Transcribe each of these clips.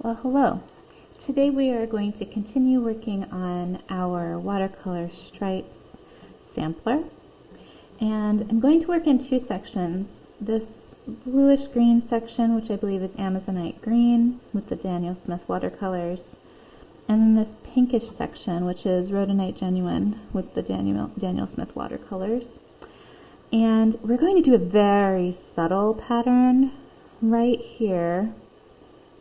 Well, hello. Today we are going to continue working on our watercolor stripes sampler. And I'm going to work in two sections. This bluish green section, which I believe is Amazonite green with the Daniel Smith watercolors. And then this pinkish section, which is rhodonite genuine with the Daniel Smith watercolors. And we're going to do a very subtle pattern right here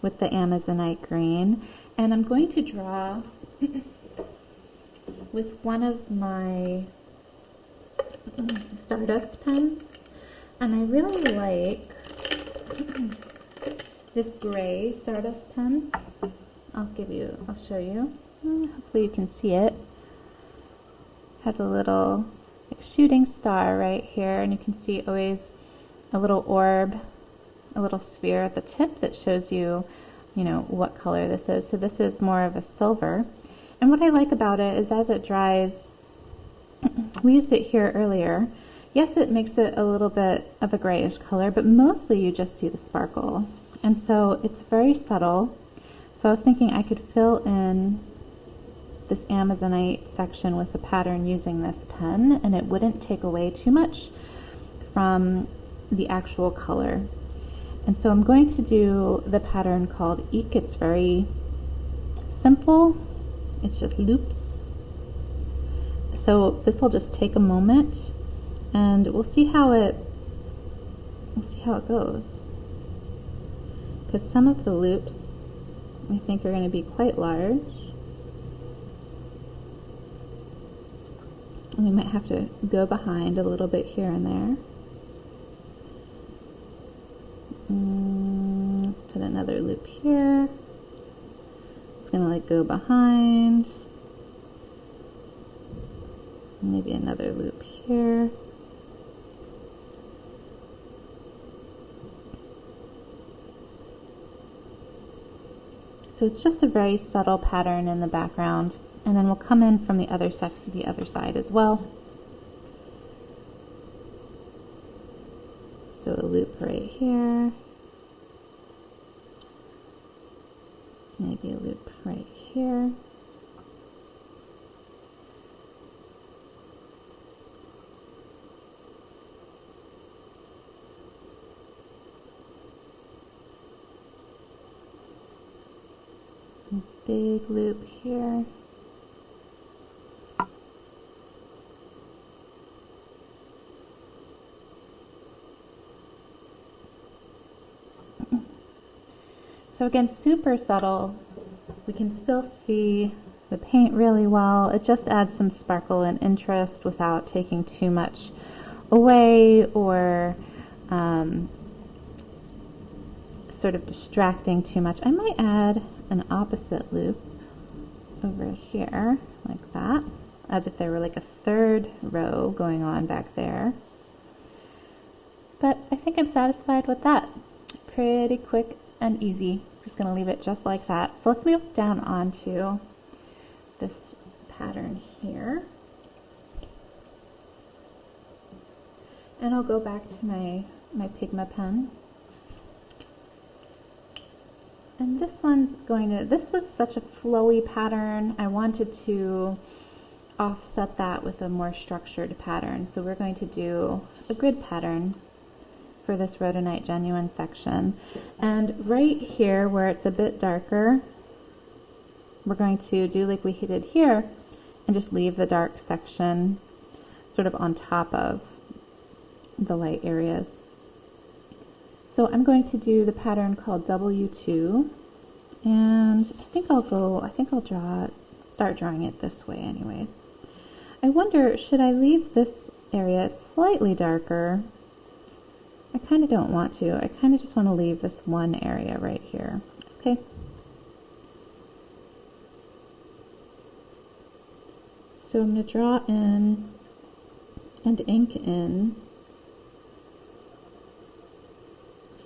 with the Amazonite green, and I'm going to draw with one of my Stardust pens, and I really like this gray Stardust pen. I'll show you. Hopefully you can see it. Has a little like shooting star right here, and you can see always a little orb, a little sphere at the tip that shows you, what color this is. So this is more of a silver. And what I like about it is as it dries, we used it here earlier. Yes, it makes it a little bit of a grayish color, but mostly you just see the sparkle. And so it's very subtle. So I was thinking I could fill in this Amazonite section with the pattern using this pen, and it wouldn't take away too much from the actual color. And so I'm going to do the pattern called Eke. It's very simple. It's just loops. So this will just take a moment, and we'll see how it goes. Because some of the loops I think are going to be quite large. And we might have to go behind a little bit here and there. Let's put another loop here. It's going to go behind. Maybe another loop here. So it's just a very subtle pattern in the background, and then we'll come in from the other side as well. So a loop right here, maybe a loop right here. A big loop here. So again, super subtle. We can still see the paint really well. It just adds some sparkle and interest without taking too much away or sort of distracting too much. I might add an opposite loop over here like that, as if there were like a third row going on back there. But I think I'm satisfied with that. Pretty quick and easy. Just going to leave it just like that. So let's move down onto this pattern here. And I'll go back to my Pigma pen. And this was such a flowy pattern. I wanted to offset that with a more structured pattern. So we're going to do a grid pattern for this rhodonite genuine section. And right here where it's a bit darker, we're going to do like we did here and just leave the dark section sort of on top of the light areas. So I'm going to do the pattern called W2, and I think I'll start drawing it this way anyways. I wonder, should I leave this area? It's slightly darker. I kind of don't want to. I kind of just want to leave this one area right here. Okay. So I'm going to draw in and ink in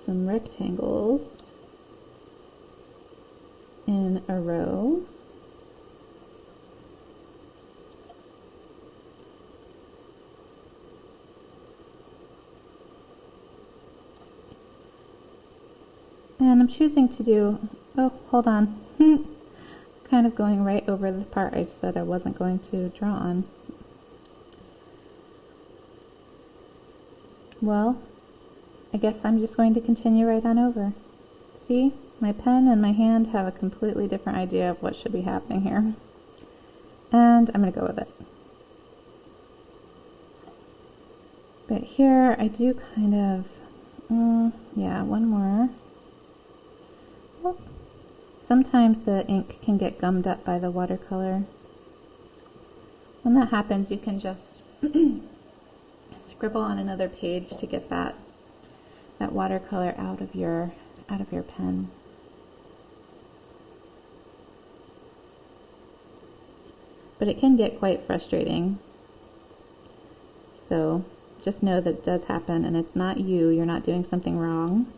some rectangles in a row. And I'm choosing to do Oh, hold on. Kind of going right over the part I said I wasn't going to draw on. Well, I guess I'm just going to continue right on over. See, my pen and my hand have a completely different idea of what should be happening here. And I'm going to go with it. But here I do kind of, yeah, one more. Oh. Sometimes the ink can get gummed up by the watercolor. When that happens, you can just scribble on another page to get that watercolor out of your pen. But it can get quite frustrating. So just know that it does happen, and it's not you. You're not doing something wrong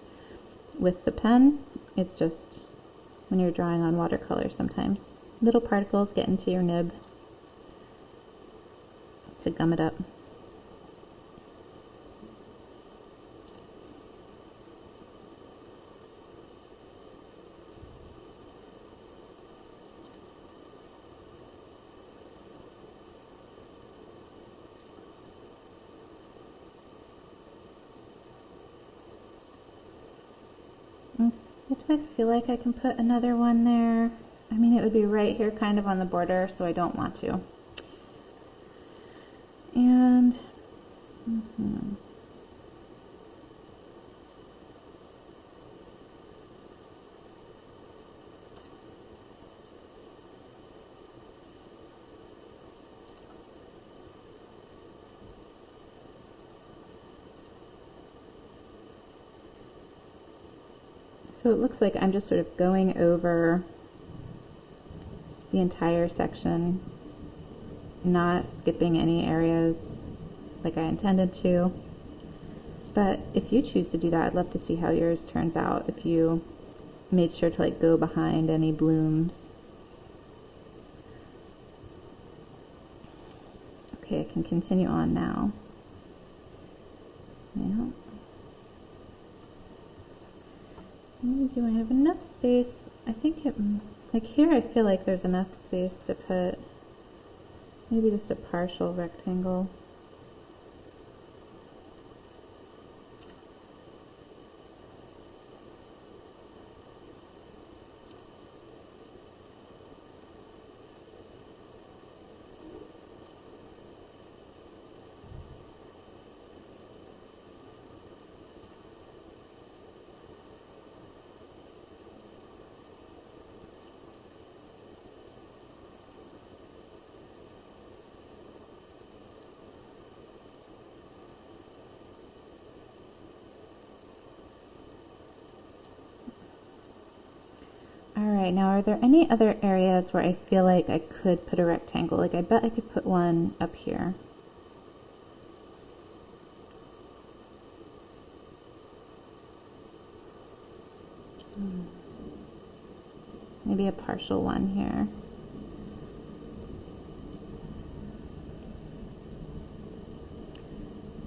with the pen. It's just when you're drawing on watercolor, sometimes little particles get into your nib to gum it up. I feel like I can put another one there. I mean, it would be right here kind of on the border, so I don't want to. And so it looks like I'm just sort of going over the entire section, not skipping any areas like I intended to. But if you choose to do that, I'd love to see how yours turns out, if you made sure to like go behind any blooms. Okay, I can continue on now. Yeah. Do I have enough space? I think it, like here I feel like there's enough space to put maybe just a partial rectangle. Alright, now are there any other areas where I feel like I could put a rectangle? Like I bet I could put one up here. Maybe a partial one here.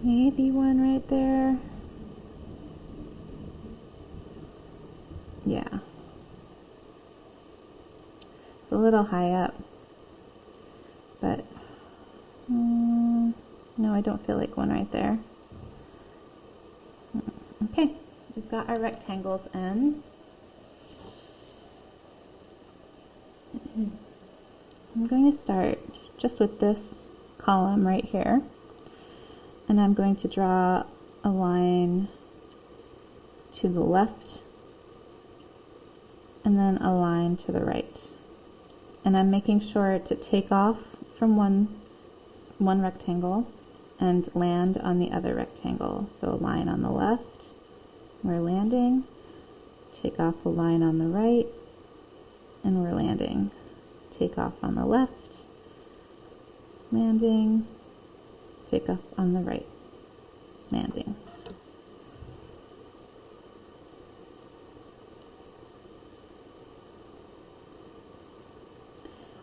Maybe one right there. Yeah. It's a little high up, but no, I don't feel like one right there. Okay, we've got our rectangles in. I'm going to start just with this column right here, and I'm going to draw a line to the left and then a line to the right. And I'm making sure to take off from one rectangle and land on the other rectangle. So a line on the left, we're landing, take off a line on the right, and we're landing. Take off on the left, landing, take off on the right, landing.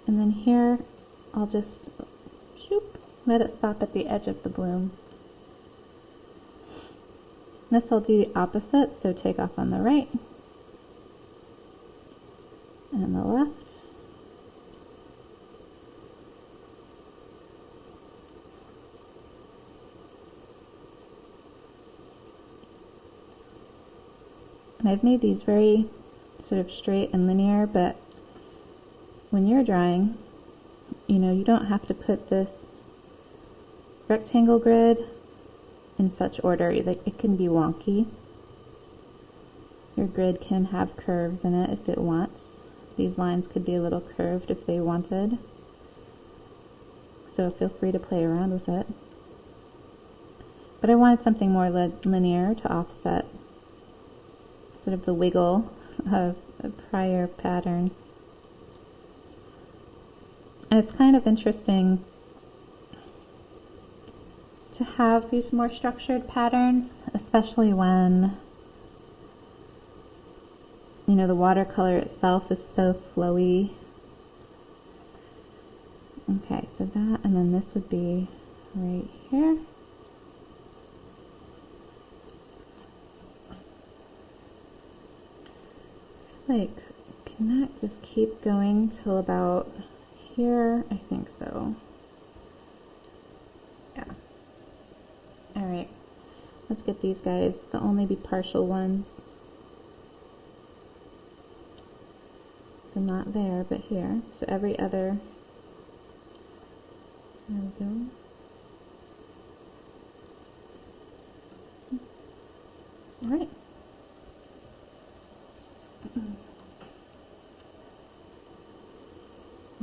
And then here, I'll just let it stop at the edge of the bloom. This I'll do the opposite, so take off on the right, and the left. And I've made these very sort of straight and linear, but when you're drawing, you know, you don't have to put this rectangle grid in such order. Like, it can be wonky. Your grid can have curves in it if it wants. These lines could be a little curved if they wanted. So feel free to play around with it. But I wanted something more linear to offset sort of the wiggle of prior patterns. And it's kind of interesting to have these more structured patterns, especially when, you know, the watercolor itself is so flowy. Okay, so that, and then this would be right here. Like, can that just keep going till about here? I think so. Yeah. Alright. Let's get these guys. They'll only be partial ones. So not there, but here. So every other. There we go. Alright.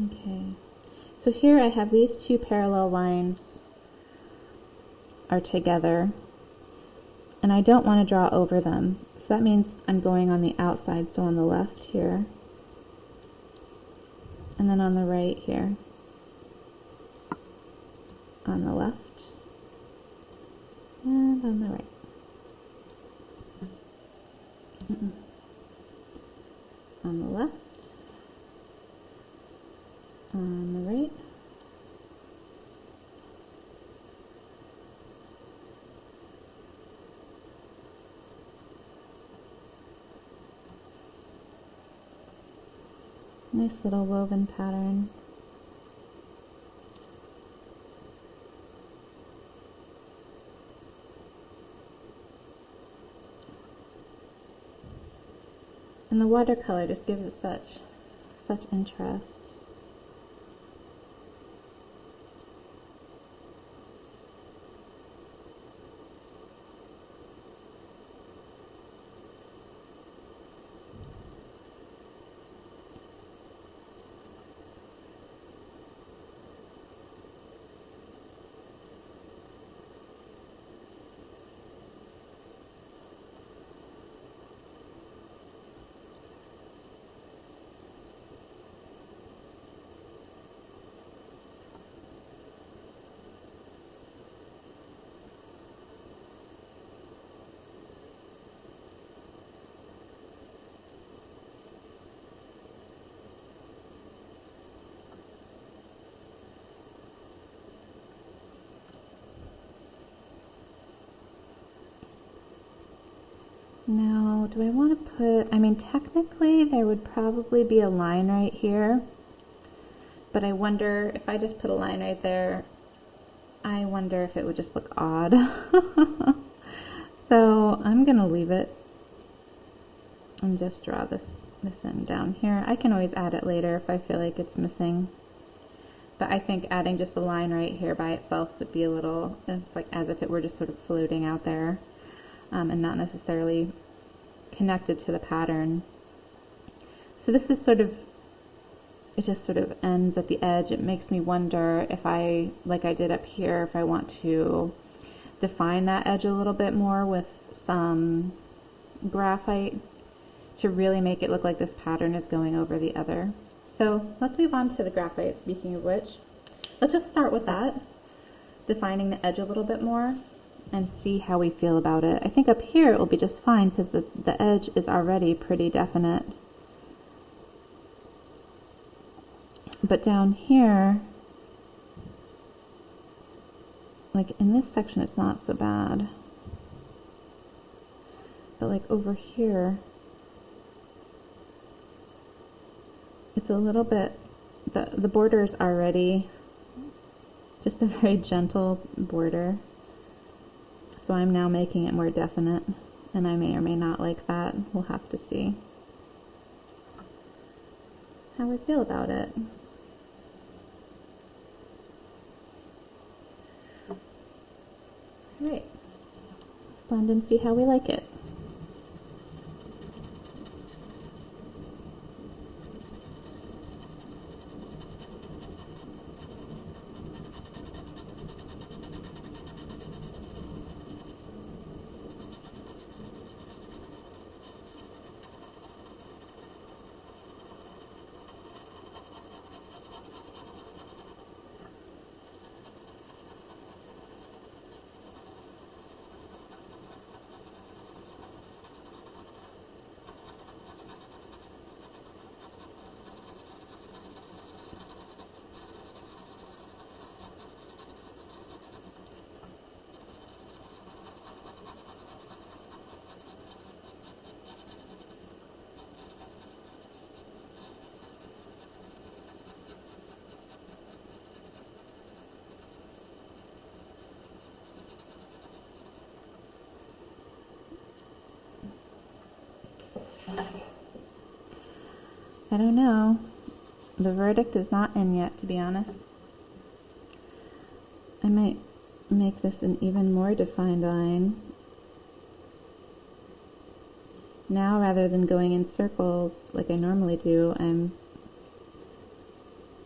Okay, so here I have these two parallel lines are together, and I don't want to draw over them, so that means I'm going on the outside, so on the left here, and then on the right here, on the left, and on the right. On the left, on the right, nice little woven pattern. And the watercolor just gives it such interest. Now, do I want to put, I mean, technically there would probably be a line right here, but I wonder if I just put a line right there, I wonder if it would just look odd. So I'm going to leave it and just draw this in down here. I can always add it later if I feel like it's missing. But I think adding just a line right here by itself would be a little, it's like as if it were just sort of floating out there. And not necessarily connected to the pattern. So this is sort of, it just sort of ends at the edge. It makes me wonder if I, like I did up here, if I want to define that edge a little bit more with some graphite to really make it look like this pattern is going over the other. So let's move on to the graphite, speaking of which. Let's just start with that, defining the edge a little bit more, and see how we feel about it. I think up here it will be just fine because the edge is already pretty definite. But down here, like in this section it's not so bad. But like over here, it's a little bit, the border is already just a very gentle border. So I'm now making it more definite, and I may or may not like that. We'll have to see how we feel about it. Alright, let's blend and see how we like it. I don't know. The verdict is not in yet, to be honest. I might make this an even more defined line. Now, rather than going in circles like I normally do, I'm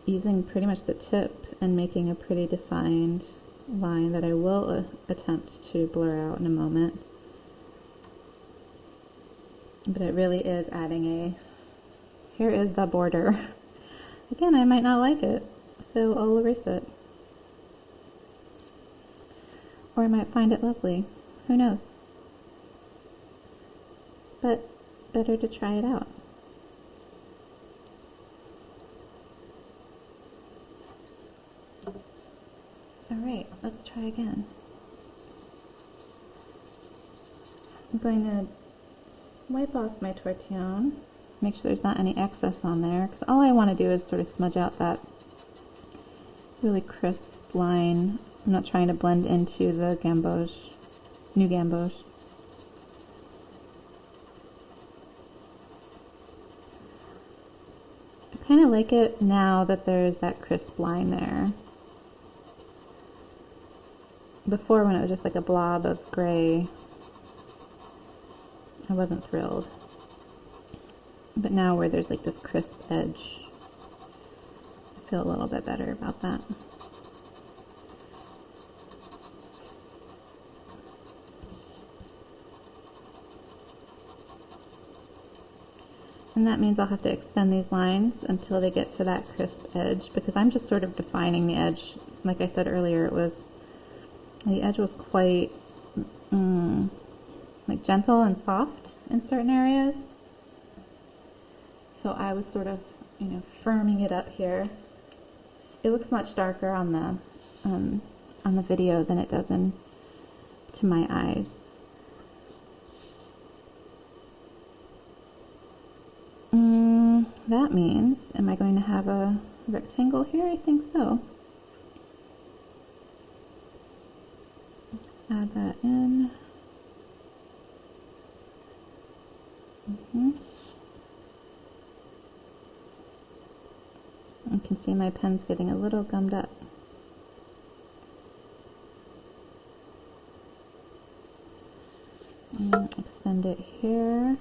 using pretty much the tip and making a pretty defined line that I will attempt to blur out in a moment. But it really is adding a, here is the border. Again, I might not like it, so I'll erase it. Or I might find it lovely. Who knows? But better to try it out. Alright, let's try again. I'm going to wipe off my tortillon, make sure there's not any excess on there, because all I want to do is sort of smudge out that really crisp line. I'm not trying to blend into the gamboge, new gamboge. I kind of like it now that there's that crisp line there. Before, when it was just like a blob of gray, I wasn't thrilled. But now where there's like this crisp edge, I feel a little bit better about that. And that means I'll have to extend these lines until they get to that crisp edge, because I'm just sort of defining the edge. Like I said earlier, the edge was quite like gentle and soft in certain areas. So I was sort of, firming it up here. It looks much darker on the video than it does to my eyes. That means, am I going to have a rectangle here? I think so. Let's add that in. You can see my pen's getting a little gummed up. Extend it here.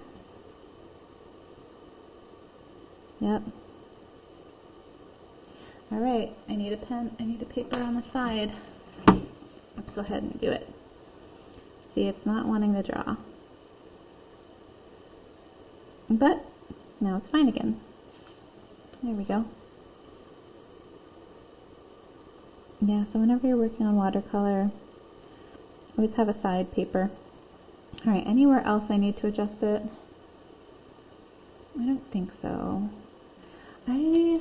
Yep. All right, I need a pen, I need a paper on the side. Let's go ahead and do it. See, it's not wanting to draw. But now it's fine again. There we go. Yeah, so whenever you're working on watercolor, always have a side paper. All right, anywhere else I need to adjust it? I don't think so. I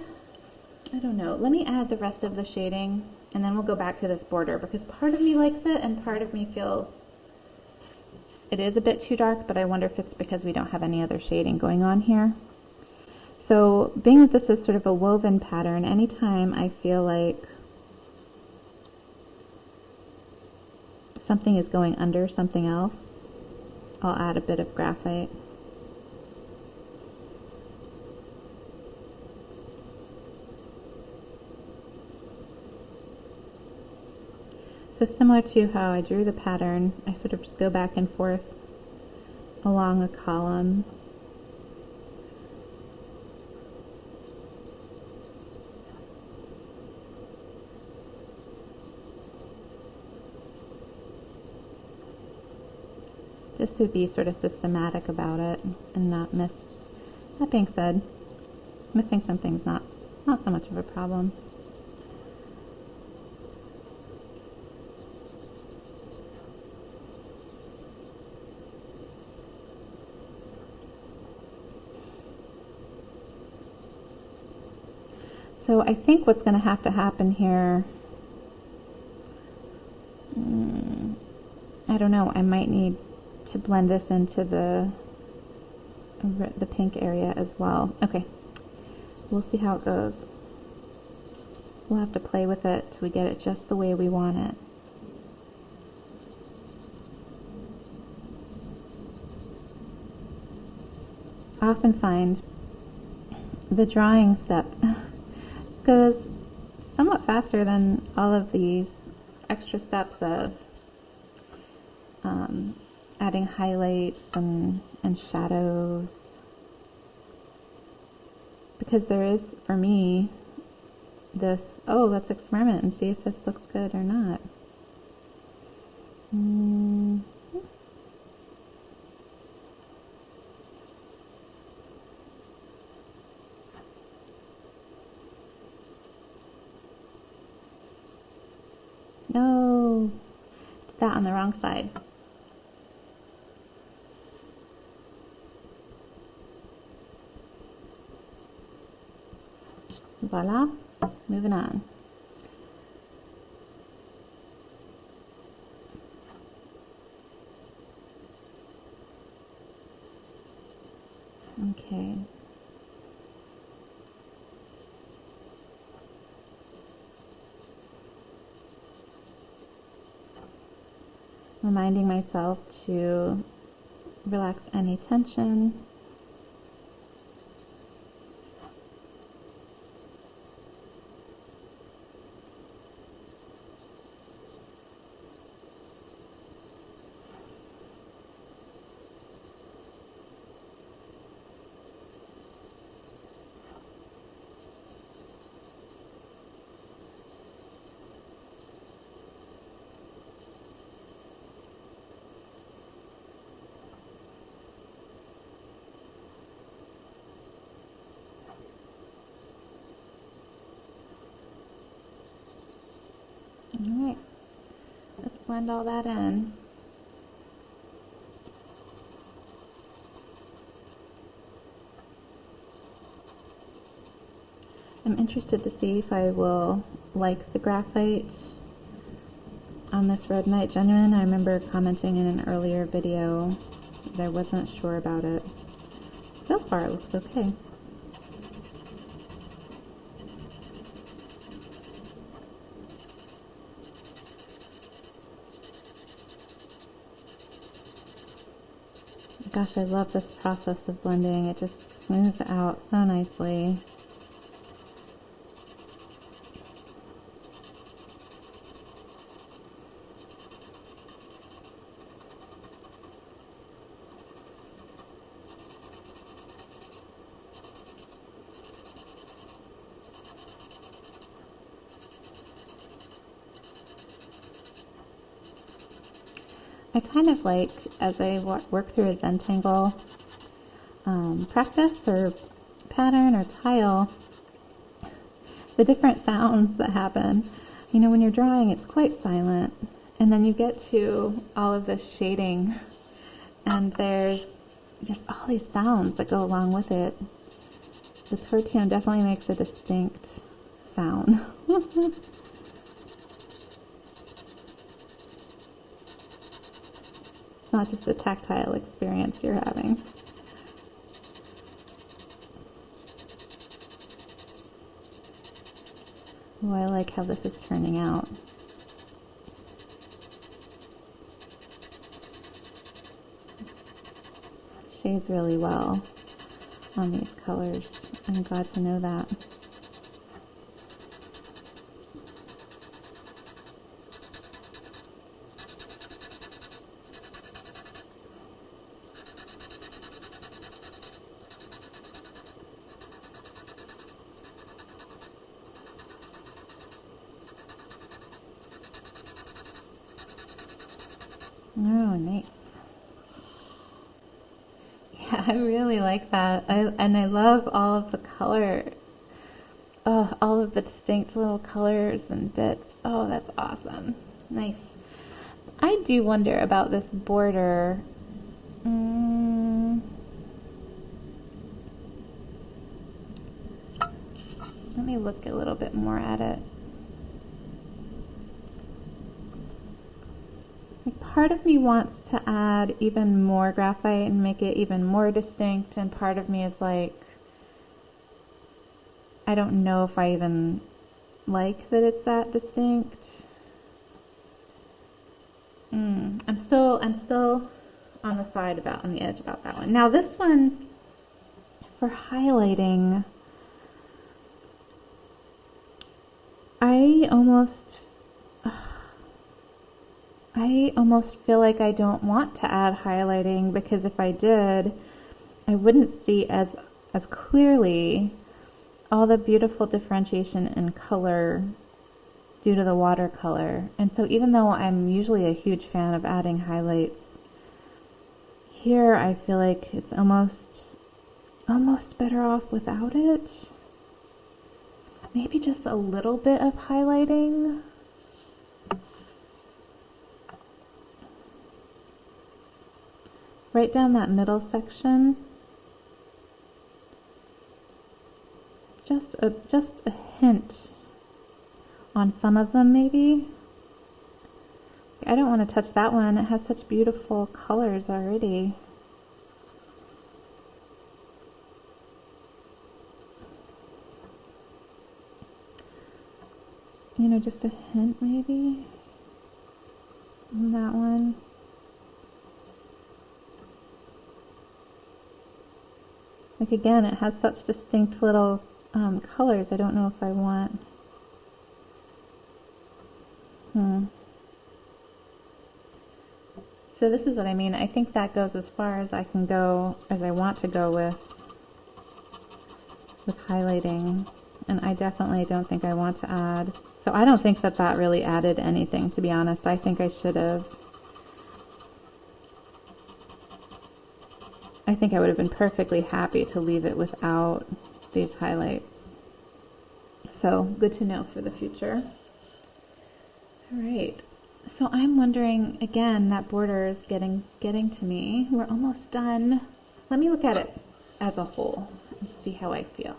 don't know. Let me add the rest of the shading, and then we'll go back to this border, because part of me likes it and part of me feels it is a bit too dark, but I wonder if it's because we don't have any other shading going on here. So being that this is sort of a woven pattern, anytime I feel like something is going under something else, I'll add a bit of graphite. So similar to how I drew the pattern, I sort of just go back and forth along a column. Just to be sort of systematic about it and not miss. That being said, missing something's not so much of a problem. So I think what's going to happen here, I don't know, I might need to blend this into the pink area as well. Okay, we'll see how it goes. We'll have to play with it till we get it just the way we want it. I often find the drawing step goes somewhat faster than all of these extra steps of adding highlights and shadows, because there is, for me, this, oh, let's experiment and see if this looks good or not. No, did that on the wrong side. Voila, moving on. Okay. Reminding myself to relax any tension. Alright, let's blend all that in. I'm interested to see if I will like the graphite on this rhodonite genuine. I remember commenting in an earlier video that I wasn't sure about it. So far it looks okay. Gosh, I love this process of blending. It just smooths out so nicely. I kind of like, as I work through a Zentangle practice or pattern or tile, the different sounds that happen. You know, when you're drawing, it's quite silent, and then you get to all of this shading, and there's just all these sounds that go along with it. The tortillon definitely makes a distinct sound. It's not just a tactile experience you're having. Oh, I like how this is turning out. Shades really well on these colors. I'm glad to know that. Oh, nice. Yeah, I really like that. And I love all of the color. Oh, all of the distinct little colors and bits. Oh, that's awesome. Nice. I do wonder about this border. Let me look a little bit more at it. Part of me wants to add even more graphite and make it even more distinct, and part of me is like, I don't know if I even like that it's that distinct. I'm still on the side on the edge about that one. Now this one, for highlighting, I almost feel like I don't want to add highlighting, because if I did, I wouldn't see as clearly all the beautiful differentiation in color due to the watercolor. And so even though I'm usually a huge fan of adding highlights, here I feel like it's almost better off without it. Maybe just a little bit of highlighting. Right down that middle section. Just a hint on some of them, maybe. I don't want to touch that one. It has such beautiful colors already. You know, just a hint maybe on that one. Like again, it has such distinct little colors. I don't know if I want. So this is what I mean. I think that goes as far as I can go, as I want to go with highlighting. And I definitely don't think I want to add. So I don't think that that really added anything, to be honest. I think I should have. I think I would have been perfectly happy to leave it without these highlights. So good to know for the future. All right. So I'm wondering, again, that border is getting to me. We're almost done. Let me look at it as a whole and see how I feel.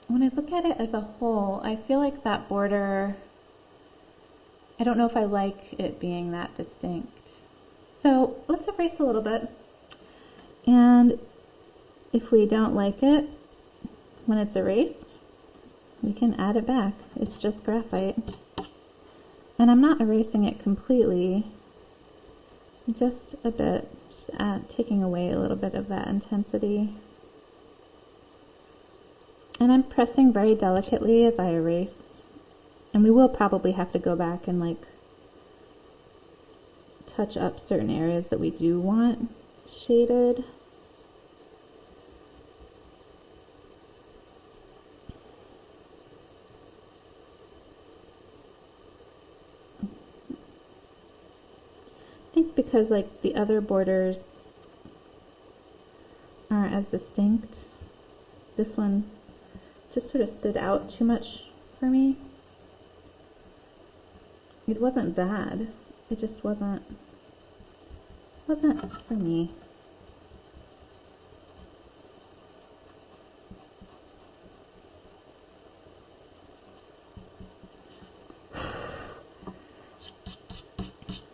When I look at it as a whole, I feel like that border, I don't know if I like it being that distinct. So let's erase a little bit. And if we don't like it when it's erased, we can add it back. It's just graphite. And I'm not erasing it completely, just a bit, just taking away a little bit of that intensity. And I'm pressing very delicately as I erase. And we will probably have to go back and like touch up certain areas that we do want shaded. I think because like the other borders aren't as distinct, this one just sort of stood out too much for me. It wasn't bad, it just wasn't for me.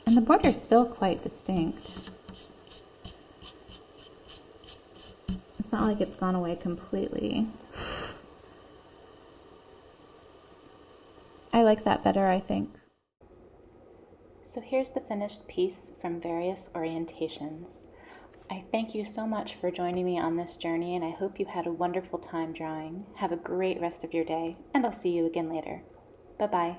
And the border is still quite distinct. It's not like it's gone away completely. I like that better, I think. So here's the finished piece from various orientations. I thank you so much for joining me on this journey, and I hope you had a wonderful time drawing. Have a great rest of your day, and I'll see you again later. Bye-bye.